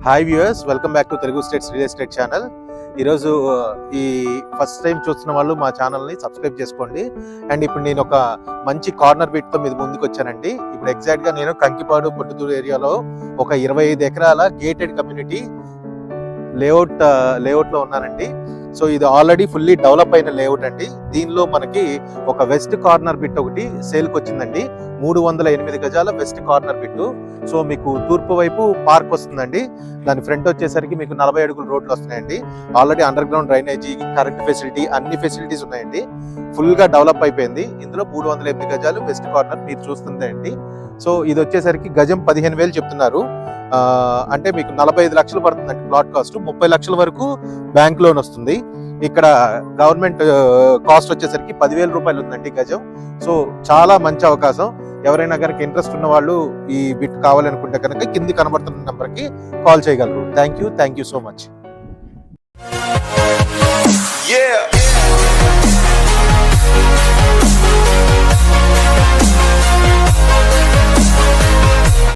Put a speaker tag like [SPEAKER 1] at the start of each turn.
[SPEAKER 1] Hi viewers, welcome back to Telugu states real estate channel. ఈరోజు ఈ first time చూస్తున్న వాళ్ళు మా ఛానల్ని సబ్స్క్రైబ్ చేసుకోండి. అండ్ ఇప్పుడు నేను ఒక మంచి కార్నర్ బిట్తో మీద ముందుకు వచ్చానండి. ఇప్పుడు ఎగ్జాక్ట్గా నేను కంకిపాడు పొట్టుతూరు ఏరియాలో ఒక 25 ఎకరాల గేటెడ్ కమ్యూనిటీ లేఅవుట్లో ఉన్నానండి. సో ఇది ఆల్రెడీ ఫుల్లీ డెవలప్ అయిన లేఅవుట్ అండి. దీనిలో మనకి ఒక వెస్ట్ కార్నర్ బిట్ ఒకటి సేల్కి వచ్చిందండి. 308 గజాల వెస్ట్ కార్నర్ బిట్టు. సో మీకు తూర్పు వైపు పార్క్ వస్తుందండి. దాని ఫ్రంట్ వచ్చేసరికి మీకు 40 అడుగుల రోడ్లు వస్తున్నాయండి. Already under ground drainage, current facility, అన్ని ఫెసిలిటీస్ ఉన్నాయండి. ఫుల్గా డెవలప్ అయిపోయింది. ఇందులో 308 గజాలు వెస్ట్ కార్నర్ మీరు చూస్తుంది అండి. సో ఇది వచ్చేసరికి గజం 15,000 చెప్తున్నారు. అంటే మీకు 45 లక్షలు పడుతుందండి ప్లాట్ కాస్ట్. 30 లక్షల వరకు బ్యాంక్ లోన్ వస్తుంది. ఇక్కడ గవర్నమెంట్ కాస్ట్ వచ్చేసరికి 10,000 రూపాయలు ఉందండి గజం. సో చాలా మంచి అవకాశం. ఎవరైనా కనుక ఇంట్రెస్ట్ ఉన్న వాళ్ళు ఈ బిట్ కావాలనుకుంటే కనుక కింది కనబడుతున్న నెంబర్కి కాల్ చేయగలరు. Thank you so much.